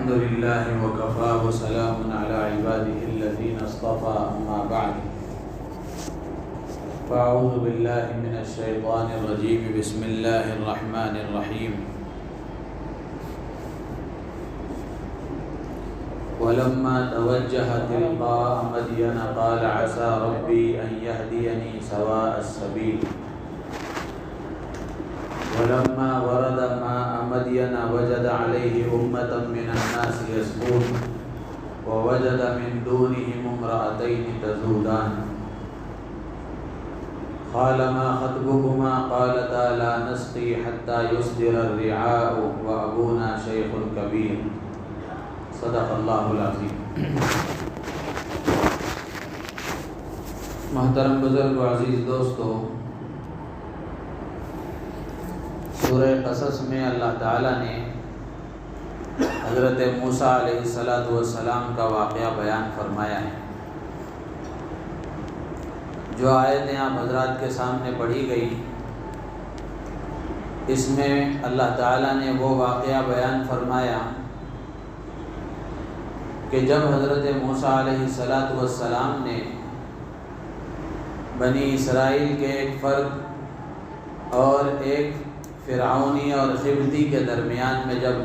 الحمد لله وكفى وسلام على عباده الذين اصطفى أما بعد فأعوذ بالله من الشيطان الرجيم بسم الله الرحمن الرحيم ولما توجه تلقاء مدين قال عسى ربي أن يهديني سواء السبيل ولما ورد ماء مدين وجد عليه أمة من الناس يسقون ووجد من دونهم امرأتين تذودان قال ما خطبكما قالتا لا نسقي حتى يصدر الرعاء وأبونا شيخ كبير صدق اللہ العظیم۔ محترم بزرگ و عزیز دوستو، سورہ قصص میں اللہ تعالیٰ نے حضرت موسیٰ علیہ السلام کا واقعہ بیان فرمایا ہے۔ جو آیتیں آپ حضرات کے سامنے پڑھی گئی، اس میں اللہ تعالیٰ نے وہ واقعہ بیان فرمایا کہ جب حضرت موسیٰ علیہ السلام نے بنی اسرائیل کے ایک فرد اور ایک فرعونی اور قبطی کے درمیان میں جب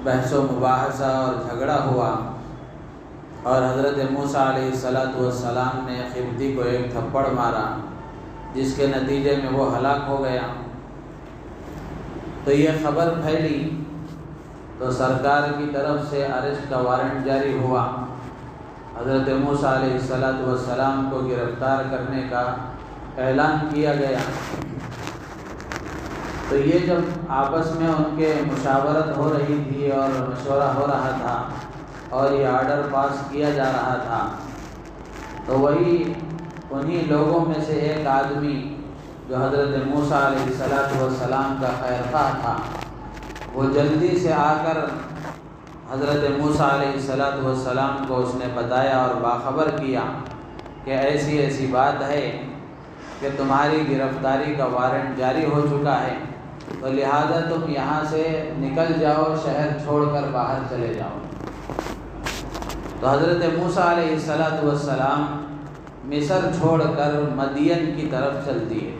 بحث و مباحثہ اور جھگڑا ہوا اور حضرت موسیٰ علیہ السلام نے قبطی کو ایک تھپڑ مارا جس کے نتیجے میں وہ ہلاک ہو گیا، تو یہ خبر پھیلی تو سرکار کی طرف سے اریسٹ کا وارنٹ جاری ہوا، حضرت موسیٰ علیہ السلام کو گرفتار کرنے کا اعلان کیا گیا۔ تو یہ جب آپس میں ان کے مشاورت ہو رہی تھی اور مشورہ ہو رہا تھا اور یہ آرڈر پاس کیا جا رہا تھا، تو وہی انہی لوگوں میں سے ایک آدمی جو حضرت موسیٰ علیہ السلام کا خیرخواہ تھا، وہ جلدی سے آ کر حضرت موسیٰ علیہ السلام کو اس نے بتایا اور باخبر کیا کہ ایسی ایسی بات ہے کہ تمہاری گرفتاری کا وارنٹ جاری ہو چکا ہے، تو لہذا تم یہاں سے نکل جاؤ، شہر چھوڑ کر باہر چلے جاؤ۔ تو حضرت موسیٰ علیہ السلام مصر چھوڑ کر مدین کی طرف چل دیے۔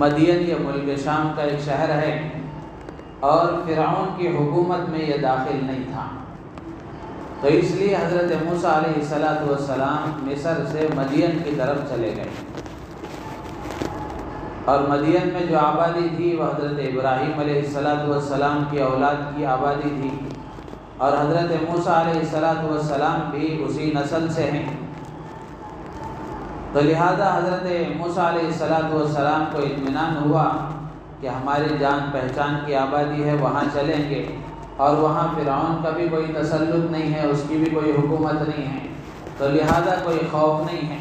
مدین یہ ملک شام کا ایک شہر ہے اور فرعون کی حکومت میں یہ داخل نہیں تھا، تو اس لیے حضرت موسیٰ علیہ السلام مصر سے مدین کی طرف چلے گئے، اور مدین میں جو آبادی تھی وہ حضرت ابراہیم علیہ السلام کی اولاد کی آبادی تھی، اور حضرت موسیٰ علیہ السلام بھی اسی نسل سے ہیں۔ تو لہذا حضرت موسیٰ علیہ السلام کو اطمینان ہوا کہ ہماری جان پہچان کی آبادی ہے، وہاں چلیں گے، اور وہاں فرعون کا بھی کوئی تسلط نہیں ہے، اس کی بھی کوئی حکومت نہیں ہے، تو لہذا کوئی خوف نہیں ہے۔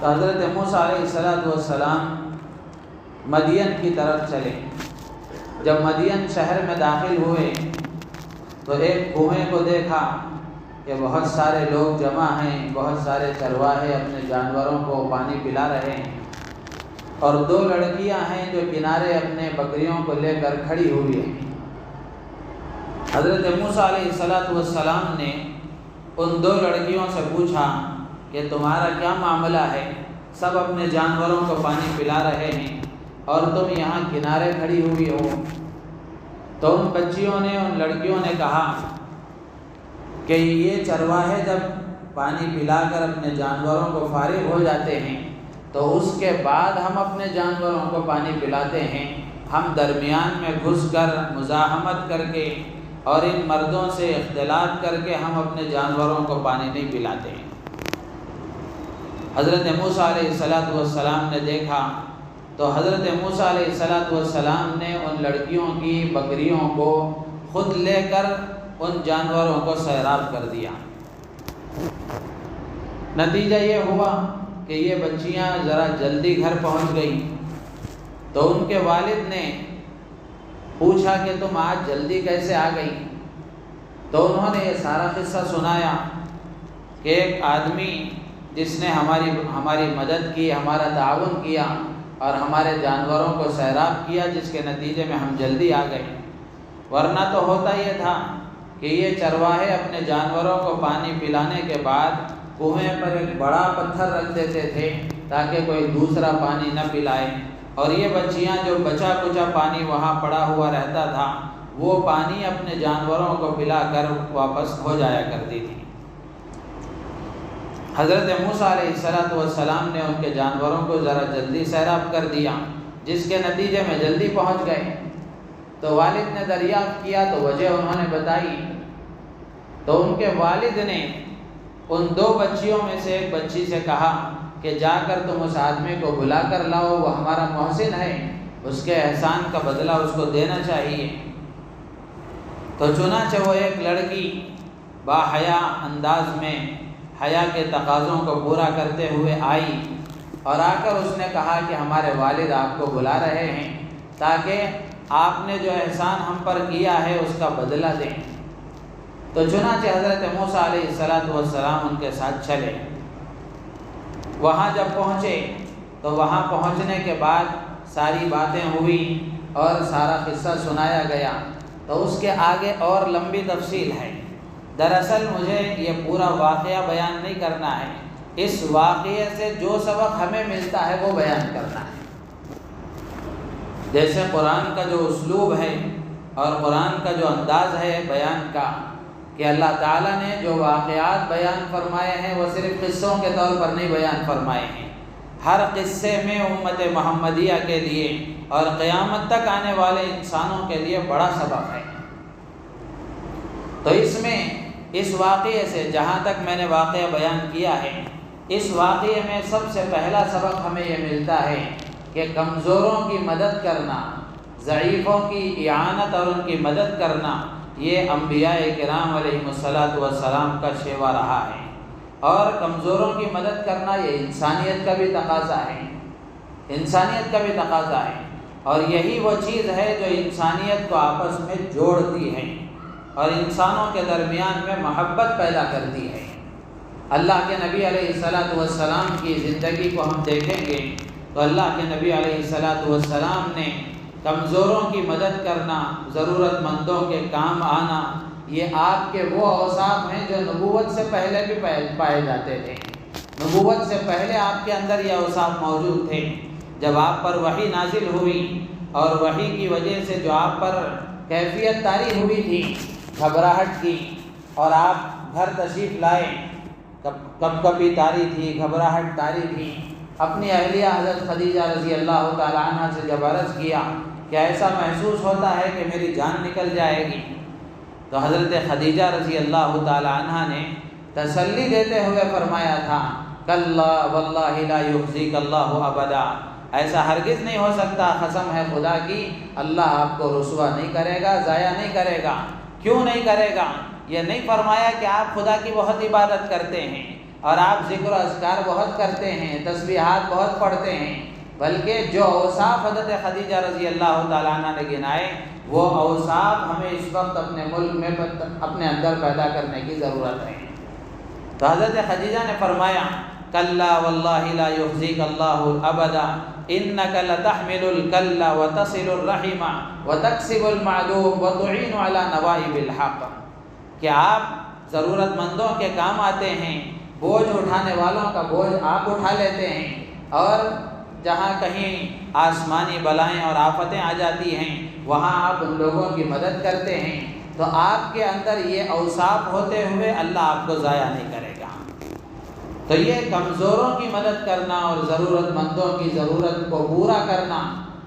تو حضرت موسیٰ علیہ السلام مدین کی طرف چلے۔ جب مدین شہر میں داخل ہوئے تو ایک کنویں کو دیکھا کہ بہت سارے لوگ جمع ہیں، بہت سارے چرواہے اپنے جانوروں کو پانی پلا رہے ہیں، اور دو لڑکیاں ہیں جو کنارے اپنے بکریوں کو لے کر کھڑی ہوئی ہیں۔ حضرت موسیٰ علیہ السلام نے ان دو لڑکیوں سے پوچھا کہ تمہارا کیا معاملہ ہے؟ سب اپنے جانوروں کو پانی پلا رہے ہیں اور تم یہاں کنارے کھڑی ہوئی ہو۔ تو ان بچیوں نے، ان لڑکیوں نے کہا کہ یہ چرواہے جب پانی پلا کر اپنے جانوروں کو فارغ ہو جاتے ہیں تو اس کے بعد ہم اپنے جانوروں کو پانی پلاتے ہیں، ہم درمیان میں گھس کر مزاحمت کر کے اور ان مردوں سے اختلاط کر کے ہم اپنے جانوروں کو پانی نہیں پلاتے ہیں۔ حضرت موسیٰ علیہ السلام نے دیکھا تو حضرت موسیٰ علیہ السلام نے ان لڑکیوں کی بکریوں کو خود لے کر ان جانوروں کو سیراب کر دیا۔ نتیجہ یہ ہوا کہ یہ بچیاں ذرا جلدی گھر پہنچ گئیں، تو ان کے والد نے پوچھا کہ تم آج جلدی کیسے آ گئی؟ تو انہوں نے یہ سارا قصہ سنایا کہ ایک آدمی جس نے ہماری مدد کی، ہمارا تعاون کیا اور ہمارے جانوروں کو سیراب کیا، جس کے نتیجے میں ہم جلدی آ گئے۔ ورنہ تو ہوتا یہ تھا کہ یہ چرواہے اپنے جانوروں کو پانی پلانے کے بعد کنویں پر ایک بڑا پتھر رکھ دیتے تھے تاکہ کوئی دوسرا پانی نہ پلائے، اور یہ بچیاں جو بچا کچا پانی وہاں پڑا ہوا رہتا تھا وہ پانی اپنے جانوروں کو پلا کر واپس ہو جایا کرتی تھی۔ حضرت موسیٰ علیہ السلام نے ان کے جانوروں کو ذرا جلدی سیراب کر دیا، جس کے نتیجے میں جلدی پہنچ گئے۔ تو والد نے دریافت کیا تو وجہ انہوں نے بتائی، تو ان کے والد نے ان 2 بچیوں میں سے ایک بچی سے کہا کہ جا کر تم اس آدمی کو بلا کر لاؤ، وہ ہمارا محسن ہے، اس کے احسان کا بدلہ اس کو دینا چاہیے۔ تو چنانچہ وہ ایک لڑکی با حیا انداز میں حیا کے تقاضوں کو پورا کرتے ہوئے آئی اور آ کر اس نے کہا کہ ہمارے والد آپ کو بلا رہے ہیں تاکہ آپ نے جو احسان ہم پر کیا ہے اس کا بدلہ دیں۔ تو چنانچہ حضرت موسیٰ علیہ السلام ان کے ساتھ چلے۔ وہاں جب پہنچے تو وہاں پہنچنے کے بعد ساری باتیں ہوئی اور سارا قصہ سنایا گیا۔ تو اس کے آگے اور لمبی تفصیل ہے۔ دراصل مجھے یہ پورا واقعہ بیان نہیں کرنا ہے، اس واقعے سے جو سبق ہمیں ملتا ہے وہ بیان کرنا ہے۔ جیسے قرآن کا جو اسلوب ہے اور قرآن کا جو انداز ہے بیان کا، کہ اللہ تعالیٰ نے جو واقعات بیان فرمائے ہیں وہ صرف قصوں کے طور پر نہیں بیان فرمائے ہیں، ہر قصے میں امت محمدیہ کے لیے اور قیامت تک آنے والے انسانوں کے لیے بڑا سبق ہے۔ تو اس میں اس واقعے سے جہاں تک میں نے واقعہ بیان کیا ہے، اس واقعے میں سب سے پہلا سبق ہمیں یہ ملتا ہے کہ کمزوروں کی مدد کرنا، ضعیفوں کی اعانت اور ان کی مدد کرنا، یہ انبیاء کرام علیہ السلام کا شیوا رہا ہے، اور کمزوروں کی مدد کرنا یہ انسانیت کا بھی تقاضا ہے، انسانیت کا بھی تقاضا ہے، اور یہی وہ چیز ہے جو انسانیت کو آپس میں جوڑتی ہے اور انسانوں کے درمیان میں محبت پیدا کرتی ہے۔ اللہ کے نبی علیہ السلام کی زندگی کو ہم دیکھیں گے تو اللہ کے نبی علیہ السلام نے کمزوروں کی مدد کرنا، ضرورت مندوں کے کام آنا، یہ آپ کے وہ اوصاف ہیں جو نبوت سے پہلے بھی پائے جاتے تھے۔ نبوت سے پہلے آپ کے اندر یہ اوصاف موجود تھے۔ جب آپ پر وحی نازل ہوئی اور وحی کی وجہ سے جو آپ پر کیفیت طاری ہوئی تھی گھبراہٹ کی، اور آپ گھر تشریف لائے، کب کبھی طاری تھی، گھبراہٹ طاری تھی، اپنی اہلیہ حضرت خدیجہ رضی اللہ تعالیٰ عنہ سے جب عرض کیا کہ ایسا محسوس ہوتا ہے کہ میری جان نکل جائے گی، تو حضرت خدیجہ رضی اللہ تعالیٰ عنہ نے تسلی دیتے ہوئے فرمایا تھا، کلا واللہ لا یخزیک اللہ ابدا، ایسا ہرگز نہیں ہو سکتا، قسم ہے خدا کی، اللہ آپ کو رسوا نہیں کرے گا، ضائع نہیں کرے گا۔ کیوں نہیں کرے گا؟ یہ نہیں فرمایا کہ آپ خدا کی بہت عبادت کرتے ہیں اور آپ ذکر و اذکار بہت کرتے ہیں، تسبیحات بہت پڑھتے ہیں، بلکہ جو اوصاف حضرت خدیجہ رضی اللہ تعالیٰ عنہ نے گنائے وہ اوصاف ہمیں اس وقت اپنے ملک میں اپنے اندر پیدا کرنے کی ضرورت ہے۔ تو حضرت خدیجہ نے فرمایا، کلا واللہ لا یخزیک اللہ ابدا انک لتحمل الکل وتصل الرحم وتکسب المعدوم وتعین علی نوائب الحق، کہ آپ ضرورت مندوں کے کام آتے ہیں، بوجھ اٹھانے والوں کا بوجھ آپ اٹھا لیتے ہیں، اور جہاں کہیں آسمانی بلائیں اور آفتیں آ جاتی ہیں وہاں آپ ان لوگوں کی مدد کرتے ہیں۔ تو آپ کے اندر یہ اوصاف ہوتے ہوئے اللہ آپ کو ضائع نہیں کرے گا۔ تو یہ کمزوروں کی مدد کرنا اور ضرورت مندوں کی ضرورت کو پورا کرنا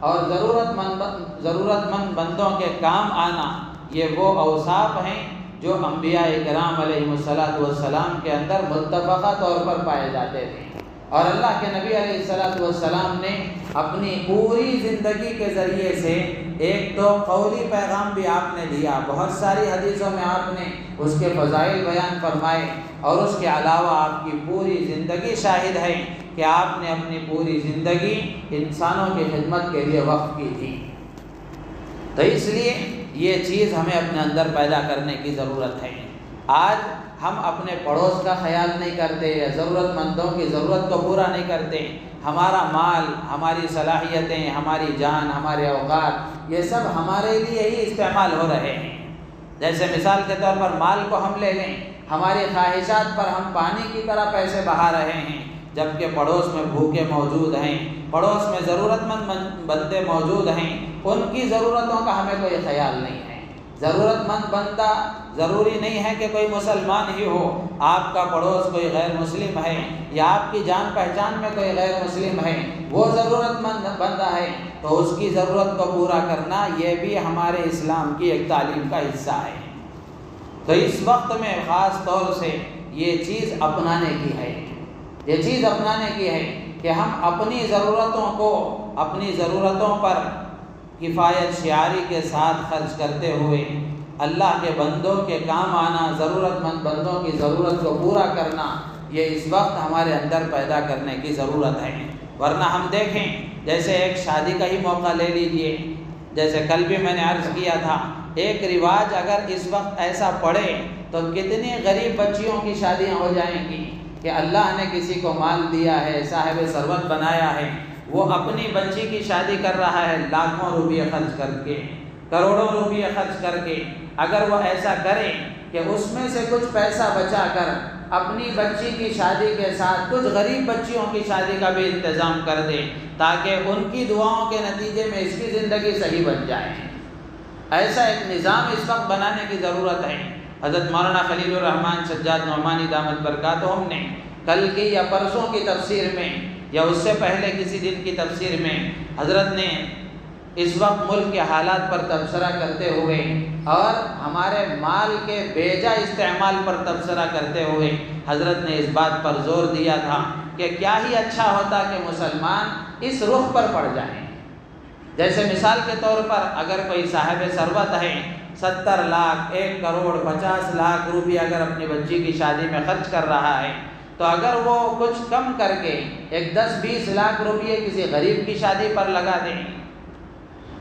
اور ضرورت مند بندوں کے کام آنا، یہ وہ اوصاف ہیں جو انبیاء کرام علیہ السلام کے اندر متفقہ طور پر پائے جاتے تھے۔ اور اللہ کے نبی علیہ السلام نے اپنی پوری زندگی کے ذریعے سے ایک تو قولی پیغام بھی آپ نے دیا، بہت ساری حدیثوں میں آپ نے اس کے فضائل بیان فرمائے، اور اس کے علاوہ آپ کی پوری زندگی شاہد ہے کہ آپ نے اپنی پوری زندگی انسانوں کی خدمت کے لیے وقف کی تھی۔ تو اس لیے یہ چیز ہمیں اپنے اندر پیدا کرنے کی ضرورت ہے۔ آج ہم اپنے پڑوس کا خیال نہیں کرتے، ضرورت مندوں کی ضرورت کو پورا نہیں کرتے. ہمارا مال، ہماری صلاحیتیں، ہماری جان، ہمارے اوقات، یہ سب ہمارے لیے ہی استعمال ہو رہے ہیں. جیسے مثال کے طور پر مال کو ہم لے لیں، ہماری خواہشات پر ہم پانی کی طرح پیسے بہا رہے ہیں، جبکہ پڑوس میں بھوکے موجود ہیں، پڑوس میں ضرورت مند بندے موجود ہیں، ان کی ضرورتوں کا ہمیں کوئی خیال نہیں ہے. ضرورت مند بندہ ضروری نہیں ہے کہ کوئی مسلمان ہی ہو. آپ کا پڑوس کوئی غیر مسلم ہے یا آپ کی جان پہچان میں کوئی غیر مسلم ہے، وہ ضرورت مند بندہ ہے، تو اس کی ضرورت کو پورا کرنا یہ بھی ہمارے اسلام کی ایک تعلیم کا حصہ ہے. تو اس وقت میں خاص طور سے یہ چیز اپنانے کی ہے، یہ چیز اپنانے کی ہے کہ ہم اپنی ضرورتوں کو، اپنی ضرورتوں پر کفایت شعاری کے ساتھ خرچ کرتے ہوئے اللہ کے بندوں کے کام آنا، ضرورت مند بندوں کی ضرورت کو پورا کرنا، یہ اس وقت ہمارے اندر پیدا کرنے کی ضرورت ہے. ورنہ ہم دیکھیں، جیسے ایک شادی کا ہی موقع لے لیجئے، جیسے کل بھی میں نے عرض کیا تھا، ایک رواج اگر اس وقت ایسا پڑے تو کتنی غریب بچیوں کی شادیاں ہو جائیں گی کہ اللہ نے کسی کو مال دیا ہے، صاحب ثروت بنایا ہے، وہ اپنی بچی کی شادی کر رہا ہے لاکھوں روپے خرچ کر کے، کروڑوں روپے خرچ کر کے. اگر وہ ایسا کرے کہ اس میں سے کچھ پیسہ بچا کر اپنی بچی کی شادی کے ساتھ کچھ غریب بچیوں کی شادی کا بھی انتظام کر دے تاکہ ان کی دعاؤں کے نتیجے میں اس کی زندگی صحیح بن جائے، ایسا ایک نظام اس وقت بنانے کی ضرورت ہے. حضرت مولانا خلیل الرحمن سجاد نعمانی دامت برکاتہم نے کل کی یا پرسوں کی تفسیر میں یا اس سے پہلے کسی دن کی تفسیر میں حضرت نے اس وقت ملک کے حالات پر تبصرہ کرتے ہوئے اور ہمارے مال کے بیجا استعمال پر تبصرہ کرتے ہوئے حضرت نے اس بات پر زور دیا تھا کہ کیا ہی اچھا ہوتا کہ مسلمان اس رخ پر پڑ جائیں. جیسے مثال کے طور پر اگر کوئی صاحب ثروت ہے، 70 لاکھ، 1 کروڑ 50 لاکھ روپے اگر اپنی بچی کی شادی میں خرچ کر رہا ہے، تو اگر وہ کچھ کم کر کے ایک 10-20 لاکھ روپے کسی غریب کی شادی پر لگا دیں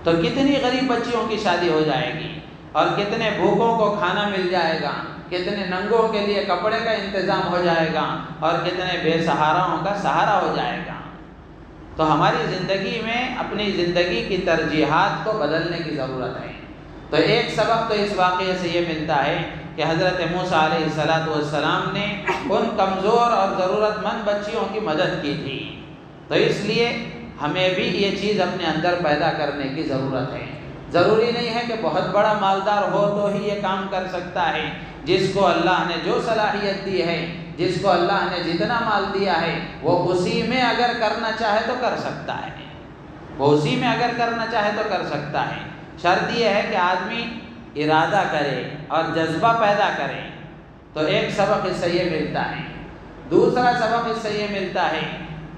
تو کتنی غریب بچیوں کی شادی ہو جائے گی، اور کتنے بھوکوں کو کھانا مل جائے گا، کتنے ننگوں کے لیے کپڑے کا انتظام ہو جائے گا، اور کتنے بے سہاراؤں کا سہارا ہو جائے گا. تو ہماری زندگی میں اپنی زندگی کی ترجیحات کو بدلنے کی ضرورت ہے. تو ایک سبق تو اس واقعے سے یہ ملتا ہے کہ حضرت موسیٰ علیہ السلام نے ان کمزور اور ضرورت مند بچیوں کی مدد کی تھی. تو اس لیے ہمیں بھی یہ چیز اپنے اندر پیدا کرنے کی ضرورت ہے. ضروری نہیں ہے کہ بہت بڑا مالدار ہو تو ہی یہ کام کر سکتا ہے. جس کو اللہ نے جو صلاحیت دی ہے، جس کو اللہ نے جتنا مال دیا ہے، وہ اسی میں اگر کرنا چاہے تو کر سکتا ہے، وہ اسی میں اگر کرنا چاہے تو کر سکتا ہے. شرط یہ ہے کہ آدمی ارادہ کرے اور جذبہ پیدا کرے. تو ایک سبق اس سے یہ ملتا ہے. دوسرا سبق اس سے یہ ملتا ہے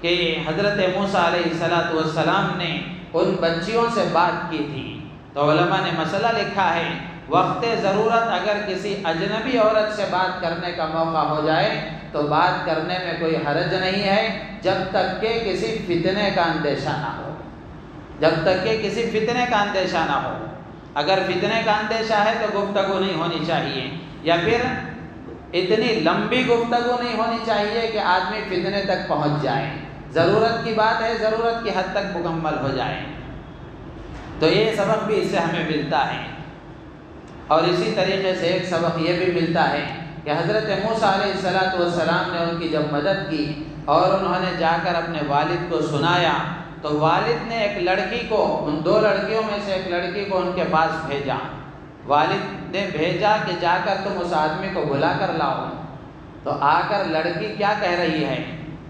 کہ حضرت موسیٰ علیہ السلام نے ان بچیوں سے بات کی تھی. تو علماء نے مسئلہ لکھا ہے، وقت ضرورت اگر کسی اجنبی عورت سے بات کرنے کا موقع ہو جائے تو بات کرنے میں کوئی حرج نہیں ہے، جب تک کہ کسی فتنے کا اندیشہ نہ ہو، جب تک کہ کسی فتنے کا اندیشہ نہ ہو. اگر فتنے کا اندیشہ ہے تو گفتگو نہیں ہونی چاہیے، یا پھر اتنی لمبی گفتگو نہیں ہونی چاہیے کہ آدمی فتنے تک پہنچ جائے. ضرورت کی بات ہے، ضرورت کی حد تک مکمل ہو جائے. تو یہ سبق بھی اس سے ہمیں ملتا ہے. اور اسی طریقے سے ایک سبق یہ بھی ملتا ہے کہ حضرت موسیٰ علیہ السلام نے ان کی جب مدد کی اور انہوں نے جا کر اپنے والد کو سنایا، تو والد نے ایک لڑکی کو، ان 2 لڑکیوں میں سے ایک لڑکی کو ان کے پاس بھیجا. والد نے بھیجا کہ جا کر تم اس آدمی کو بلا کر لاؤ. تو آ کر لڑکی کیا کہہ رہی ہے؟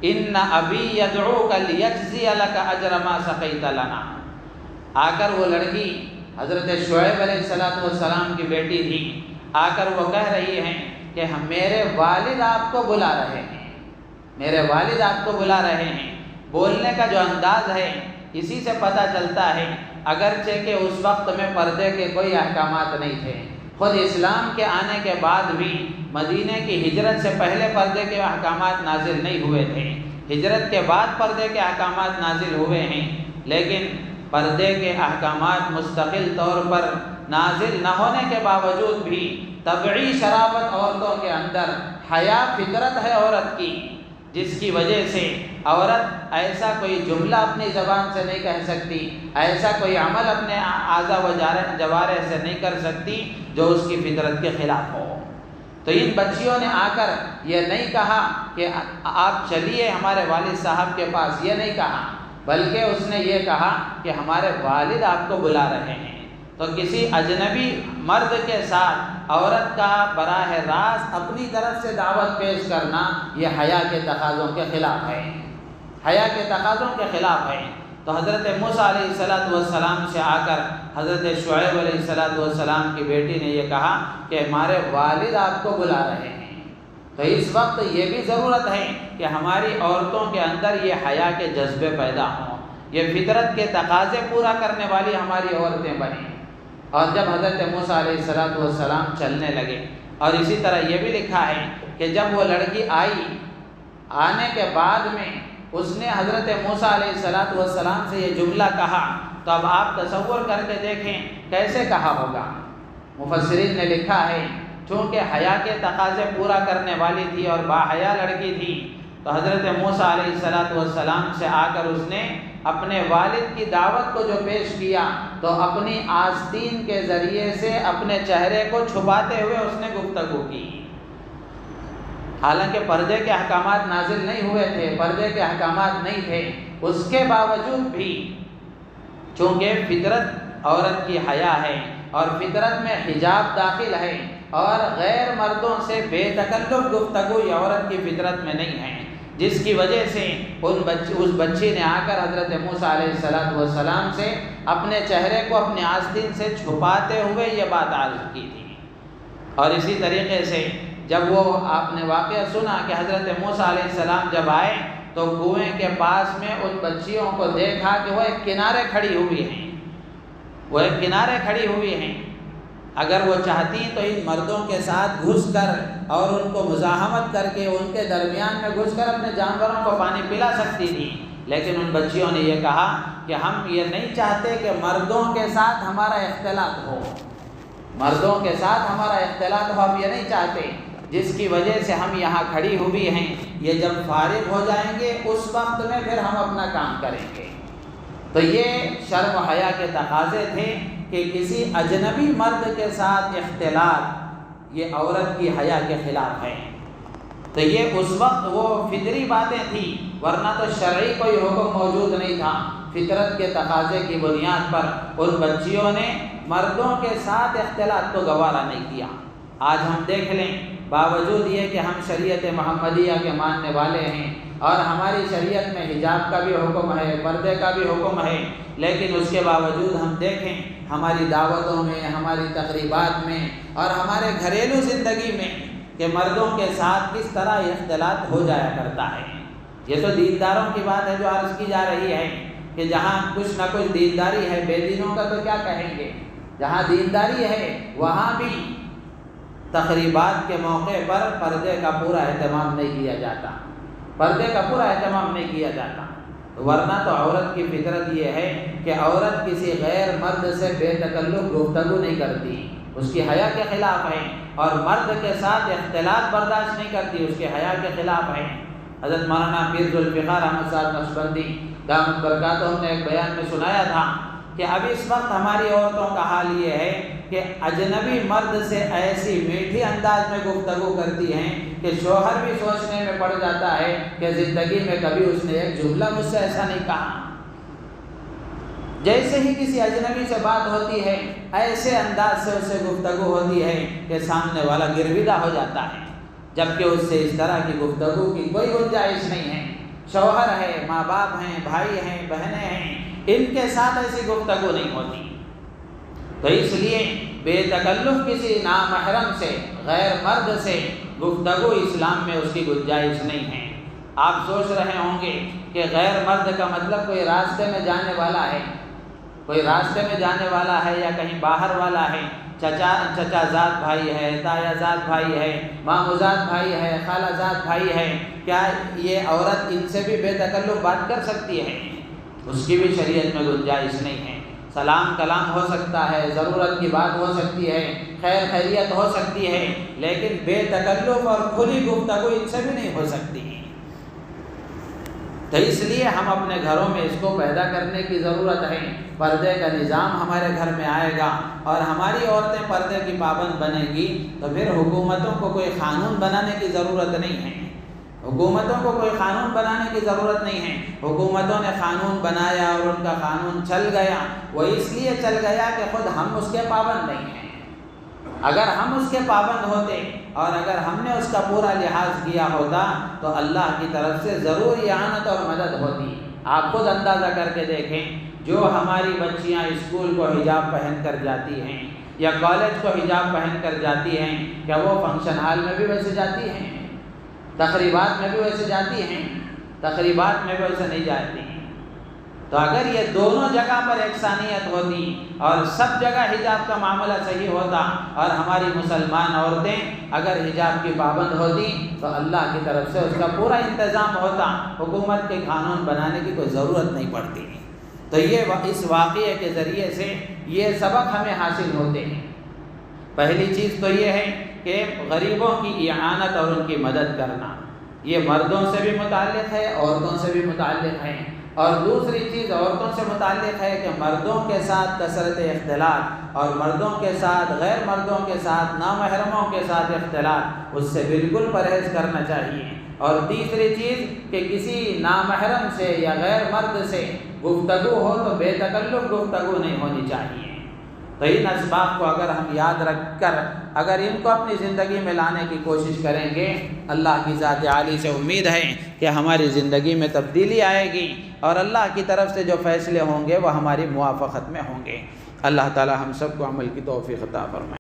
ان ابی یدعوک لیجزی لک اجر ما سقیت لنا. آ کر وہ لڑکی حضرت شعیب علیہ السلام کی بیٹی تھی. آ کر وہ کہہ رہی ہیں کہ میرے والد آپ کو بلا رہے ہیں، میرے والد آپ کو بلا رہے ہیں. بولنے کا جو انداز ہے اسی سے پتہ چلتا ہے، اگرچہ کہ اس وقت میں پردے کے کوئی احکامات نہیں تھے. خود اسلام کے آنے کے بعد بھی مدینے کی ہجرت سے پہلے پردے کے احکامات نازل نہیں ہوئے تھے. ہجرت کے بعد پردے کے احکامات نازل ہوئے ہیں، لیکن پردے کے احکامات مستقل طور پر نازل نہ ہونے کے باوجود بھی طبعی شرافت عورتوں کے اندر، حیا فطرت ہے عورت کی، جس کی وجہ سے عورت ایسا کوئی جملہ اپنی زبان سے نہیں کہہ سکتی، ایسا کوئی عمل اپنے اعضاء و جوارح سے نہیں کر سکتی جو اس کی فطرت کے خلاف ہو۔ تو ان بچیوں نے آ کر یہ نہیں کہا کہ آپ چلیے ہمارے والد صاحب کے پاس، یہ نہیں کہا، بلکہ اس نے یہ کہا کہ ہمارے والد آپ کو بلا رہے ہیں۔ تو کسی اجنبی مرد کے ساتھ عورت کا براہ راست اپنی طرف سے دعوت پیش کرنا یہ حیا کے تقاضوں کے خلاف ہے، حیا کے تقاضوں کے خلاف ہے۔ تو حضرت موسیٰ علیہ السلام سے آ کر حضرت شعیب علیہ السلام کی بیٹی نے یہ کہا کہ ہمارے والد آپ کو بلا رہے ہیں۔ تو اس وقت یہ بھی ضرورت ہے کہ ہماری عورتوں کے اندر یہ حیا کے جذبے پیدا ہوں، یہ فطرت کے تقاضے پورا کرنے والی ہماری عورتیں بنیں۔ اور جب حضرت موسیٰ علیہ السلام چلنے لگے، اور اسی طرح یہ بھی لکھا ہے کہ جب وہ لڑکی آئی، آنے کے بعد میں اس نے حضرت موسیٰ علیہ السلام سے یہ جملہ کہا، تو اب آپ تصور کر کے دیکھیں کیسے کہا ہوگا۔ مفسرین نے لکھا ہے چونکہ حیا کے تقاضے پورا کرنے والی تھی اور باحیا لڑکی تھی، تو حضرت موسیٰ علیہ السلام سے آ کر اس نے اپنے والد کی دعوت کو جو پیش کیا تو اپنی آستین کے ذریعے سے اپنے چہرے کو چھپاتے ہوئے اس نے گفتگو کی۔ حالانکہ پردے کے احکامات نازل نہیں ہوئے تھے، پردے کے احکامات نہیں تھے، اس کے باوجود بھی چونکہ فطرت عورت کی حیا ہے اور فطرت میں حجاب داخل ہے اور غیر مردوں سے بے تکلف گفتگو یہ عورت کی فطرت میں نہیں ہے، جس کی وجہ سے اس بچی نے آ کر حضرت موسیٰ علیہ السلام سے اپنے چہرے کو اپنے آستین سے چھپاتے ہوئے یہ بات عرض کی تھی۔ اور اسی طریقے سے جب وہ آپ نے واقعہ سنا کہ حضرت موسیٰ علیہ السلام جب آئے تو کنویں کے پاس میں ان بچیوں کو دیکھا کہ وہ ایک کنارے کھڑی ہوئی ہیں، وہ ایک کنارے کھڑی ہوئی ہیں۔ اگر وہ چاہتی تو ان مردوں کے ساتھ گھس کر اور ان کو مزاحمت کر کے ان کے درمیان میں گھس کر اپنے جانوروں کو پانی پلا سکتی تھی، لیکن ان بچیوں نے یہ کہا کہ ہم یہ نہیں چاہتے کہ مردوں کے ساتھ ہمارا اختلاط ہو، مردوں کے ساتھ ہمارا اختلاط ہو، ہم یہ نہیں چاہتے، جس کی وجہ سے ہم یہاں کھڑی ہوئی ہیں، یہ جب فارغ ہو جائیں گے اس وقت میں پھر ہم اپنا کام کریں گے۔ تو یہ شرم و حیا کے تقاضے تھے کہ کسی اجنبی مرد کے ساتھ اختلاط یہ عورت کی حیا کے خلاف ہے۔ تو یہ اس وقت وہ فطری باتیں تھیں، ورنہ تو شرعی کوئی حکم موجود نہیں تھا۔ فطرت کے تقاضے کی بنیاد پر ان بچیوں نے مردوں کے ساتھ اختلاط کو گوارا نہیں کیا۔ آج ہم دیکھ لیں، باوجود یہ کہ ہم شریعت محمدیہ کے ماننے والے ہیں اور ہماری شریعت میں حجاب کا بھی حکم ہے، پردے کا بھی حکم ہے، لیکن اس کے باوجود ہم دیکھیں ہماری دعوتوں میں، ہماری تقریبات میں اور ہمارے گھریلو زندگی میں کہ مردوں کے ساتھ کس طرح اختلاط ہو جایا کرتا ہے۔ یہ تو دینداروں کی بات ہے جو عرض کی جا رہی ہے کہ جہاں کچھ نہ کچھ دینداری ہے، بے دینوں کا تو کیا کہیں گے۔ جہاں دینداری ہے وہاں بھی تقریبات کے موقع پر پردے کا پورا اہتمام نہیں کیا جاتا، پردے کا پورا اہتمام نہیں کیا جاتا، ورنہ تو عورت کی فطرت یہ ہے کہ عورت کسی غیر مرد سے بے تکلف گفتگو نہیں کرتی، اس کی حیا کے خلاف ہے، اور مرد کے ساتھ اختلاط برداشت نہیں کرتی، اس کے حیا کے خلاف ہے۔ حضرت مولانا پیر ذوالفقار احمد صاحب نقشبندی دامت برکاتہم نے ایک بیان میں سنایا تھا کہ اب اس وقت ہماری عورتوں کا حال یہ ہے کہ اجنبی مرد سے ایسی میٹھی انداز میں گفتگو کرتی ہیں کہ شوہر بھی سوچنے میں پڑ جاتا ہے کہ زندگی میں کبھی اس نے ایک جملہ مجھ سے ایسا نہیں کہا۔ جیسے ہی کسی اجنبی سے بات ہوتی ہے ایسے انداز سے اس سے گفتگو ہوتی ہے کہ سامنے والا گرویدہ ہو جاتا ہے، جبکہ اس سے اس طرح کی گفتگو کی کوئی گنجائش نہیں ہے۔ شوہر ہے، ماں باپ ہیں، بھائی ہیں، بہنیں ہیں، ان کے ساتھ ایسی گفتگو نہیں ہوتی۔ تو اس لیے بے تکلف کسی نامحرم سے، غیر مرد سے گفتگو اسلام میں اس کی گنجائش نہیں ہے۔ آپ سوچ رہے ہوں گے کہ غیر مرد کا مطلب کوئی راستے میں جانے والا ہے، کوئی راستے میں جانے والا ہے یا کہیں باہر والا ہے، چچا زاد بھائی ہے، تایا زاد بھائی ہے، مامو زاد بھائی ہے، خالہ زاد بھائی ہے، کیا یہ عورت ان سے بھی بے تکلف بات کر سکتی ہے؟ اس کی بھی شریعت میں گنجائش نہیں ہے۔ سلام کلام ہو سکتا ہے، ضرورت کی بات ہو سکتی ہے، خیر خیریت ہو سکتی ہے، لیکن بے تکلف اور کھلی گفتگو ان سے بھی نہیں ہو سکتی۔ تو اس لیے ہم اپنے گھروں میں اس کو پیدا کرنے کی ضرورت ہے۔ پردے کا نظام ہمارے گھر میں آئے گا اور ہماری عورتیں پردے کی پابند بنے گی تو پھر حکومتوں کو کوئی قانون بنانے کی ضرورت نہیں ہے، حکومتوں کو کوئی قانون بنانے کی ضرورت نہیں ہے۔ حکومتوں نے قانون بنایا اور ان کا قانون چل گیا، وہ اس لیے چل گیا کہ خود ہم اس کے پابند نہیں ہیں۔ اگر ہم اس کے پابند ہوتے اور اگر ہم نے اس کا پورا لحاظ کیا ہوتا تو اللہ کی طرف سے ضرور اعانت اور مدد ہوتی۔ آپ خود اندازہ کر کے دیکھیں، جو ہماری بچیاں اسکول کو حجاب پہن کر جاتی ہیں یا کالج کو حجاب پہن کر جاتی ہیں، کیا وہ فنکشن ہال میں بھی ویسے جاتی ہیں؟ تقریبات میں بھی ویسے جاتی ہیں؟ تقریبات میں بھی ویسے نہیں جاتی ہیں۔ تو اگر یہ دونوں جگہ پر یکسانیت ہوتی اور سب جگہ حجاب کا معاملہ صحیح ہوتا اور ہماری مسلمان عورتیں اگر حجاب کی پابند ہوتی تو اللہ کی طرف سے اس کا پورا انتظام ہوتا، حکومت کے قانون بنانے کی کوئی ضرورت نہیں پڑتی۔ تو یہ اس واقعے کے ذریعے سے یہ سبق ہمیں حاصل ہوتے ہیں۔ پہلی چیز تو یہ ہے کہ غریبوں کی اعانت اور ان کی مدد کرنا، یہ مردوں سے بھی متعلق ہے، عورتوں سے بھی متعلق ہے۔ اور دوسری چیز عورتوں سے متعلق ہے کہ مردوں کے ساتھ کثرت اختلاط اور مردوں کے ساتھ غیر مردوں کے ساتھ نامحرموں کے ساتھ اختلاط، اس سے بالکل پرہیز کرنا چاہیے۔ اور تیسری چیز کہ کسی نامحرم سے یا غیر مرد سے گفتگو ہو تو بے تکلف گفتگو نہیں ہونی چاہیے۔ تو ان اسباب کو اگر ہم یاد رکھ کر اگر ان کو اپنی زندگی میں لانے کی کوشش کریں گے، اللہ کی ذات عالی سے امید ہے کہ ہماری زندگی میں تبدیلی آئے گی اور اللہ کی طرف سے جو فیصلے ہوں گے وہ ہماری موافقت میں ہوں گے۔ اللہ تعالی ہم سب کو عمل کی توفیق عطا فرمائے۔